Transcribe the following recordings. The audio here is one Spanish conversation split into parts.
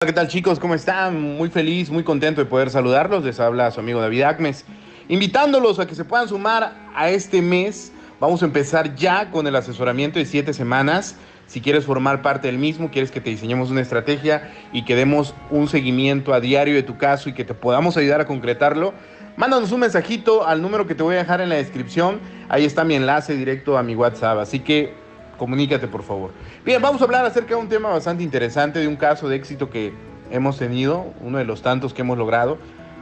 Hola, ¿qué tal, chicos? ¿Cómo están? Muy feliz, muy contento de poder saludarlos. Les habla su amigo David Acmes, invitándolos a que se puedan sumar a este mes. Vamos a empezar ya con el asesoramiento de 7 semanas. Si quieres formar parte del mismo, quieres que te diseñemos una estrategia y que demos un seguimiento a diario de tu caso y que te podamos ayudar a concretarlo, mándanos un mensajito al número que te voy a dejar en la descripción. Ahí está mi enlace directo a mi WhatsApp. Así que comunícate, por favor. Bien, vamos a hablar acerca de un tema bastante interesante, de un caso de éxito que hemos tenido, uno de los tantos que hemos logrado.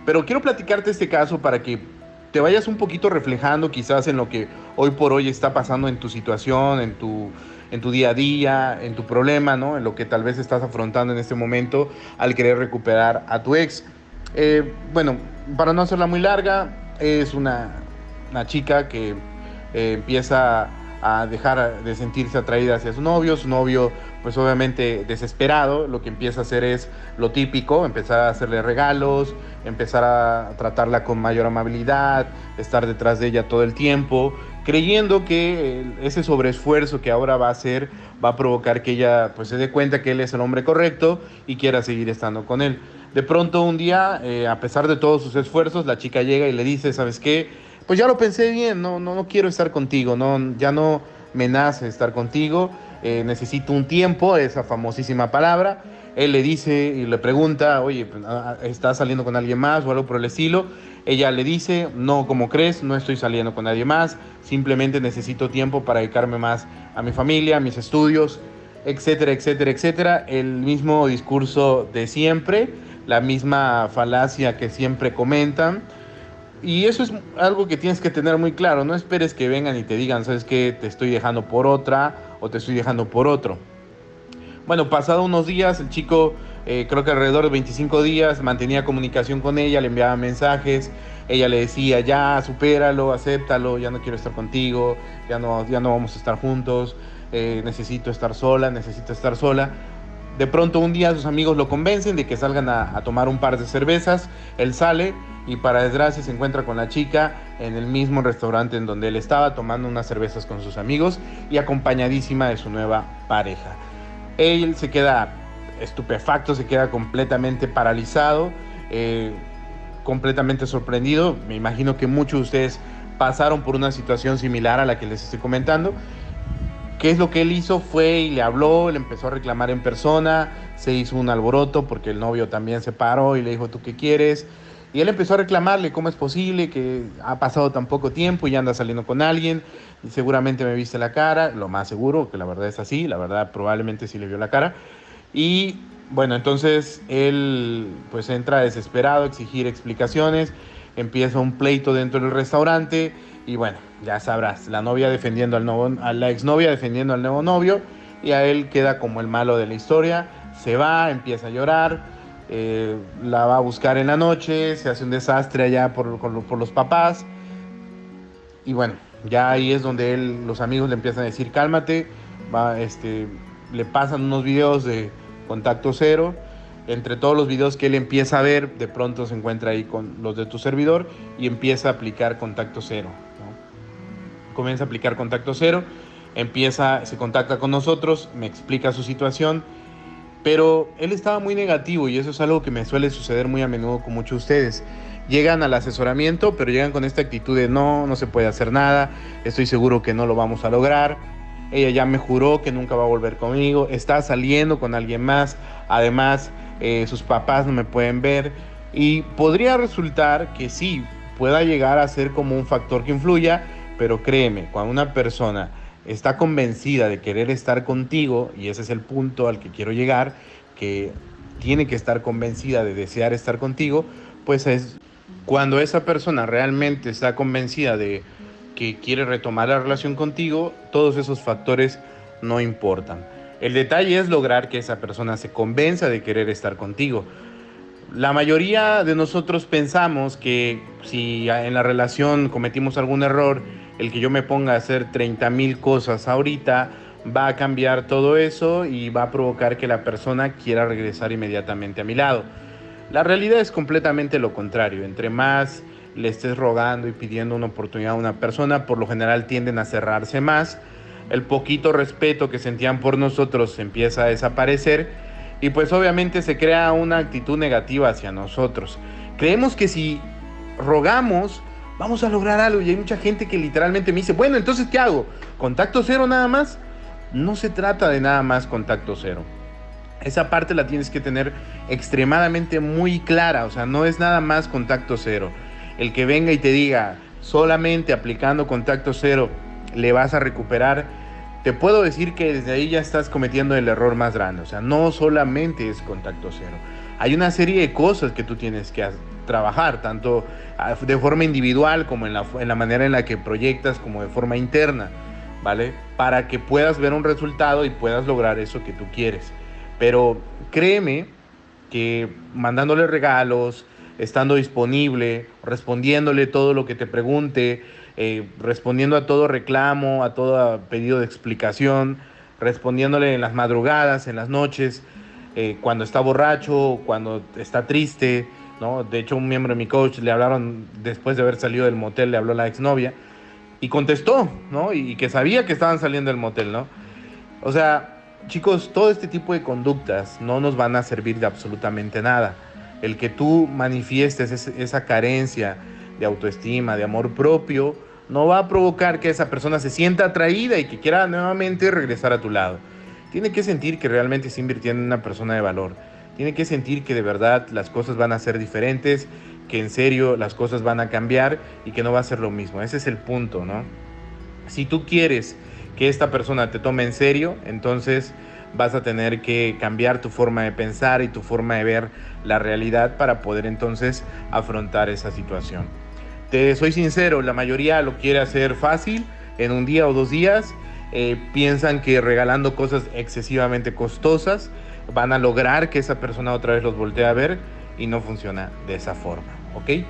Pero quiero platicarte este caso para que te vayas un poquito reflejando quizás en lo que hoy por hoy está pasando en tu situación, en tu día a día, en tu problema, ¿no? En lo que tal vez estás afrontando en este momento al querer recuperar a tu ex. Bueno, para no hacerla muy larga, es una chica que empieza a dejar de sentirse atraída hacia su novio pues obviamente desesperado, lo que empieza a hacer es lo típico, empezar a hacerle regalos, empezar a tratarla con mayor amabilidad, estar detrás de ella todo el tiempo, creyendo que ese sobreesfuerzo que ahora va a hacer va a provocar que ella pues se dé cuenta que él es el hombre correcto y quiera seguir estando con él. De pronto un día, a pesar de todos sus esfuerzos, la chica llega y le dice, ¿sabes qué? Pues ya lo pensé bien, no quiero estar contigo, ya no me nace estar contigo, necesito un tiempo, esa famosísima palabra. Él le dice y le pregunta, oye, ¿estás saliendo con alguien más o algo por el estilo? Ella le dice, no, ¿cómo crees? No estoy saliendo con nadie más, simplemente necesito tiempo para dedicarme más a mi familia, a mis estudios, etcétera, etcétera, etcétera. El mismo discurso de siempre, la misma falacia que siempre comentan. Y eso es algo que tienes que tener muy claro. No esperes que vengan y te digan, ¿sabes qué? Te estoy dejando por otra o te estoy dejando por otro. Bueno, pasado unos días, el chico, creo que alrededor de 25 días, mantenía comunicación con ella, le enviaba mensajes. Ella le decía, ya, supéralo, acéptalo, ya no quiero estar contigo, ya no vamos a estar juntos, necesito estar sola, necesito estar sola. De pronto un día sus amigos lo convencen de que salgan a tomar un par de cervezas. Él sale y para desgracia se encuentra con la chica en el mismo restaurante en donde él estaba tomando unas cervezas con sus amigos y acompañadísima de su nueva pareja. Él se queda estupefacto, se queda completamente paralizado, completamente sorprendido. Me imagino que muchos de ustedes pasaron por una situación similar a la que les estoy comentando. ¿Qué es lo que él hizo? Fue y le habló, le empezó a reclamar en persona, se hizo un alboroto porque el novio también se paró y le dijo, ¿tú qué quieres? Y él empezó a reclamarle, ¿cómo es posible que ha pasado tan poco tiempo y ya anda saliendo con alguien? Y seguramente me viste la cara, lo más seguro, que la verdad es así, la verdad probablemente sí le vio la cara. Y bueno, entonces él pues entra desesperado a exigir explicaciones, empieza un pleito dentro del restaurante y bueno, ya sabrás, la novia defendiendo a la exnovia defendiendo al nuevo novio y a él queda como el malo de la historia, se va, empieza a llorar, la va a buscar en la noche, se hace un desastre allá por los papás y bueno, ya ahí es donde los amigos le empiezan a decir, cálmate, le pasan unos videos de Contacto Cero. Entre todos los videos que él empieza a ver, de pronto se encuentra ahí con los de tu servidor y empieza a aplicar Contacto Cero, ¿no? Comienza a aplicar Contacto Cero, se contacta con nosotros, me explica su situación, pero él estaba muy negativo y eso es algo que me suele suceder muy a menudo con muchos de ustedes. Llegan al asesoramiento, pero llegan con esta actitud de no se puede hacer nada, estoy seguro que no lo vamos a lograr. Ella ya me juró que nunca va a volver conmigo, está saliendo con alguien más, además sus papás no me pueden ver y podría resultar que sí, pueda llegar a ser como un factor que influya, pero créeme, cuando una persona está convencida de querer estar contigo, y ese es el punto al que quiero llegar, que tiene que estar convencida de desear estar contigo, pues es cuando esa persona realmente está convencida de que quiere retomar la relación contigo, todos esos factores no importan. El detalle es lograr que esa persona se convenza de querer estar contigo. La mayoría de nosotros pensamos que si en la relación cometimos algún error, el que yo me ponga a hacer 30,000 cosas ahorita va a cambiar todo eso y va a provocar que la persona quiera regresar inmediatamente a mi lado. La realidad es completamente lo contrario. Entre más le estés rogando y pidiendo una oportunidad a una persona, por lo general tienden a cerrarse más. El poquito respeto que sentían por nosotros empieza a desaparecer y pues obviamente se crea una actitud negativa hacia nosotros. Creemos que si rogamos vamos a lograr algo, y hay mucha gente que literalmente me dice, bueno, entonces ¿qué hago? ¿Contacto cero nada más? No se trata de nada más contacto cero. Esa parte la tienes que tener extremadamente muy clara, o sea, no es nada más contacto cero. El que venga y te diga, solamente aplicando contacto cero le vas a recuperar, te puedo decir que desde ahí ya estás cometiendo el error más grande. O sea, no solamente es contacto cero. Hay una serie de cosas que tú tienes que trabajar, tanto de forma individual como en la manera en la que proyectas, como de forma interna, ¿vale? Para que puedas ver un resultado y puedas lograr eso que tú quieres. Pero créeme que mandándole regalos, estando disponible, respondiéndole todo lo que te pregunte, respondiendo a todo reclamo, a todo pedido de explicación, respondiéndole en las madrugadas, en las noches, cuando está borracho, cuando está triste, ¿no? De hecho, un miembro de mi coach le hablaron después de haber salido del motel, le habló la exnovia y contestó, ¿no? Y que sabía que estaban saliendo del motel, ¿no? O sea, chicos, todo este tipo de conductas no nos van a servir de absolutamente nada. El que tú manifiestes esa carencia de autoestima, de amor propio, no va a provocar que esa persona se sienta atraída y que quiera nuevamente regresar a tu lado. Tiene que sentir que realmente está invirtiendo en una persona de valor. Tiene que sentir que de verdad las cosas van a ser diferentes, que en serio las cosas van a cambiar y que no va a ser lo mismo. Ese es el punto, ¿no? Si tú quieres que esta persona te tome en serio, entonces vas a tener que cambiar tu forma de pensar y tu forma de ver la realidad para poder entonces afrontar esa situación. Te soy sincero, la mayoría lo quiere hacer fácil, en un día o 2 días. Piensan que regalando cosas excesivamente costosas van a lograr que esa persona otra vez los voltee a ver, y no funciona de esa forma, ¿ok?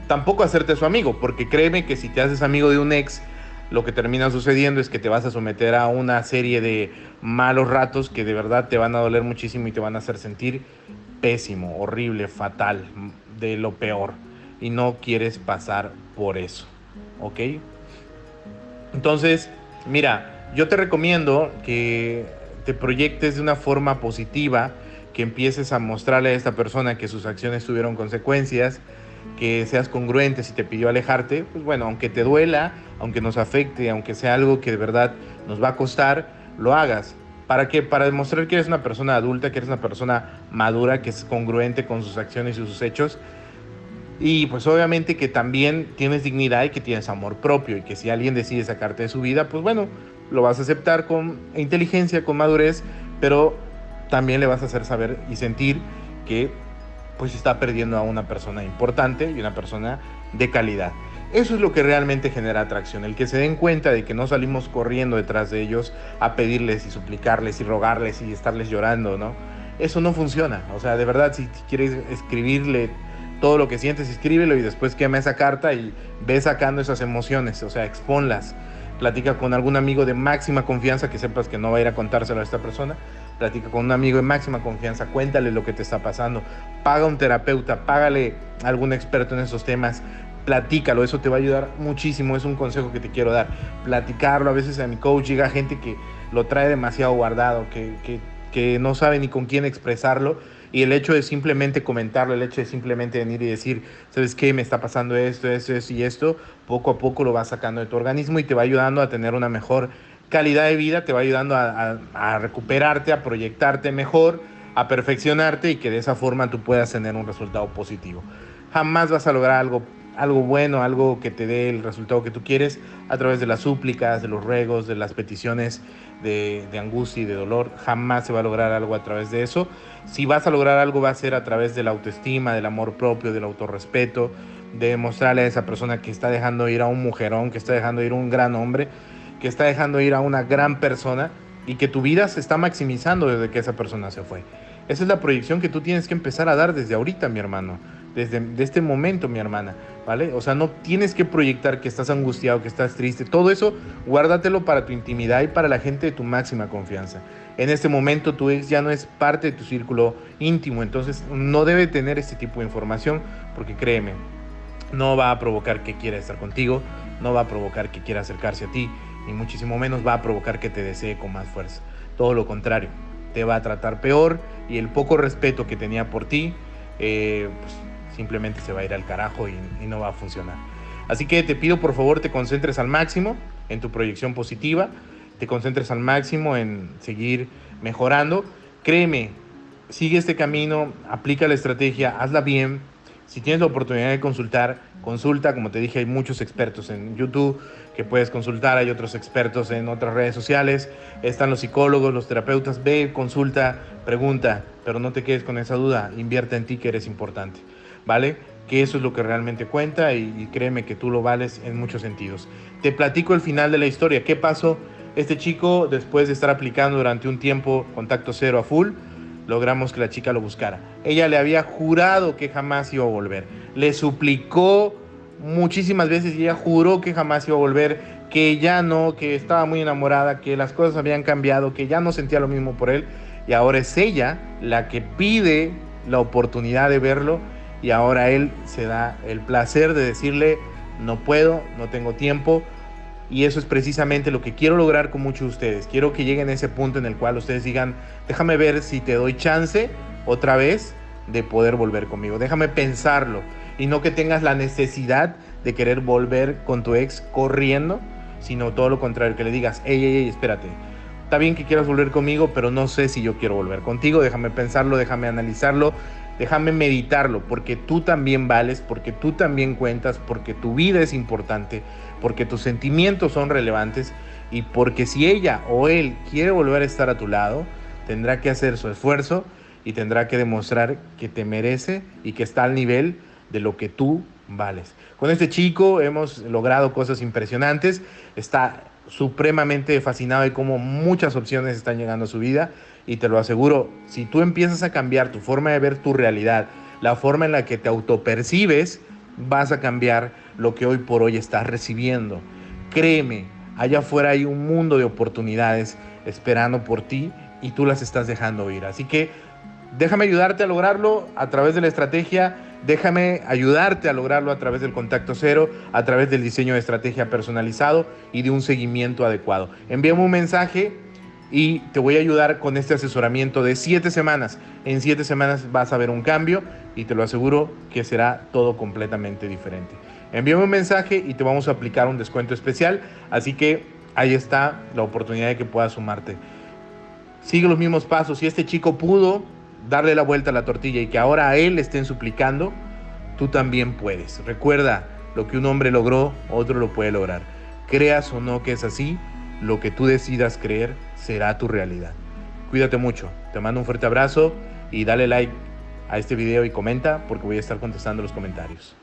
Tampoco hacerte su amigo, porque créeme que si te haces amigo de un ex, lo que termina sucediendo es que te vas a someter a una serie de malos ratos que de verdad te van a doler muchísimo y te van a hacer sentir pésimo, horrible, fatal, de lo peor. Y no quieres pasar por eso, ¿ok? Entonces, mira, yo te recomiendo que te proyectes de una forma positiva, que empieces a mostrarle a esta persona que sus acciones tuvieron consecuencias, que seas congruente. Si te pidió alejarte, pues bueno, aunque te duela, aunque nos afecte, aunque sea algo que de verdad nos va a costar, lo hagas. ¿Para qué? Para demostrar que eres una persona adulta, que eres una persona madura, que es congruente con sus acciones y sus hechos. Y pues obviamente que también tienes dignidad y que tienes amor propio, y que si alguien decide sacarte de su vida, pues bueno, lo vas a aceptar con inteligencia, con madurez, pero también le vas a hacer saber y sentir que pues está perdiendo a una persona importante y una persona de calidad. Eso es lo que realmente genera atracción, el que se den cuenta de que no salimos corriendo detrás de ellos a pedirles y suplicarles y rogarles y estarles llorando, ¿no? Eso no funciona. O sea, de verdad, si quieres escribirle todo lo que sientes, escríbelo y después quema esa carta y ve sacando esas emociones, o sea, exponlas. Platica con algún amigo de máxima confianza que sepas que no va a ir a contárselo a esta persona. Platica con un amigo de máxima confianza, cuéntale lo que te está pasando. Paga un terapeuta, págale a algún experto en esos temas. Platícalo, eso te va a ayudar muchísimo. Es un consejo que te quiero dar. Platicarlo. A veces a mi coach llega gente que lo trae demasiado guardado, que no sabe ni con quién expresarlo. Y el hecho de simplemente comentarlo, el hecho de simplemente venir y decir, ¿sabes qué? Me está pasando esto y esto, poco a poco lo vas sacando de tu organismo y te va ayudando a tener una mejor calidad de vida, te va ayudando a recuperarte, a proyectarte mejor, a perfeccionarte, y que de esa forma tú puedas tener un resultado positivo. Jamás vas a lograr algo bueno, algo que te dé el resultado que tú quieres a través de las súplicas, de los ruegos, de las peticiones de angustia y de dolor. Jamás se va a lograr algo a través de eso. Si vas a lograr algo, va a ser a través de la autoestima, del amor propio, del autorrespeto, de mostrarle a esa persona que está dejando ir a un mujerón, que está dejando ir a un gran hombre, que está dejando ir a una gran persona, y que tu vida se está maximizando desde que esa persona se fue. Esa es la proyección que tú tienes que empezar a dar desde ahorita, mi hermano. Desde este momento, mi hermana, ¿vale? O sea, no tienes que proyectar que estás angustiado, que estás triste. Todo eso, guárdatelo para tu intimidad y para la gente de tu máxima confianza. En este momento, tu ex ya no es parte de tu círculo íntimo, entonces no debe tener este tipo de información, porque créeme, no va a provocar que quiera estar contigo, no va a provocar que quiera acercarse a ti, ni muchísimo menos va a provocar que te desee con más fuerza. Todo lo contrario. te va a tratar peor y el poco respeto que tenía por ti, pues simplemente se va a ir al carajo y no va a funcionar. Así que te pido por favor te concentres al máximo en tu proyección positiva, te concentres al máximo en seguir mejorando. Créeme, sigue este camino, aplica la estrategia, hazla bien. Si tienes la oportunidad de consultar, consulta. Como te dije, hay muchos expertos en YouTube que puedes consultar, hay otros expertos en otras redes sociales, están los psicólogos, los terapeutas. Ve, consulta, pregunta, pero no te quedes con esa duda, invierte en ti, que eres importante, ¿vale? Que eso es lo que realmente cuenta y créeme que tú lo vales en muchos sentidos. Te platico el final de la historia. ¿Qué pasó? Este chico, después de estar aplicando durante un tiempo contacto cero a full, logramos que la chica lo buscara. Ella le había jurado que jamás iba a volver. Le suplicó muchísimas veces y ella juró que jamás iba a volver, que ya no, que estaba muy enamorada, que las cosas habían cambiado, que ya no sentía lo mismo por él. Y ahora es ella la que pide la oportunidad de verlo y ahora él se da el placer de decirle: no puedo, no tengo tiempo. Y eso es precisamente lo que quiero lograr con muchos de ustedes. Quiero que lleguen a ese punto en el cual ustedes digan: déjame ver si te doy chance otra vez de poder volver conmigo. Déjame pensarlo. Y no que tengas la necesidad de querer volver con tu ex corriendo, sino todo lo contrario, que le digas: hey, espérate. Está bien que quieras volver conmigo, pero no sé si yo quiero volver contigo. Déjame pensarlo, déjame analizarlo, déjame meditarlo, porque tú también vales, porque tú también cuentas, porque tu vida es importante, porque tus sentimientos son relevantes y porque si ella o él quiere volver a estar a tu lado, tendrá que hacer su esfuerzo y tendrá que demostrar que te merece y que está al nivel de lo que tú vales. Con este chico hemos logrado cosas impresionantes. Está supremamente fascinado de cómo muchas opciones están llegando a su vida y te lo aseguro, si tú empiezas a cambiar tu forma de ver tu realidad, la forma en la que te autopercibes, vas a cambiar lo que hoy por hoy estás recibiendo. Créeme, allá afuera hay un mundo de oportunidades esperando por ti y tú las estás dejando ir. Así que déjame ayudarte a lograrlo a través de la estrategia, déjame ayudarte a lograrlo a través del contacto cero, a través del diseño de estrategia personalizado y de un seguimiento adecuado. Envíame un mensaje y te voy a ayudar con este asesoramiento de 7 semanas. En 7 semanas vas a ver un cambio y te lo aseguro que será todo completamente diferente. Envíame un mensaje y te vamos a aplicar un descuento especial, así que ahí está la oportunidad de que puedas sumarte. Sigue los mismos pasos. Si este chico pudo darle la vuelta a la tortilla y que ahora a él le estén suplicando, tú también puedes. Recuerda, lo que un hombre logró, otro lo puede lograr. Creas o no que es así, lo que tú decidas creer será tu realidad. Cuídate mucho. Te mando un fuerte abrazo y dale like a este video y comenta, porque voy a estar contestando los comentarios.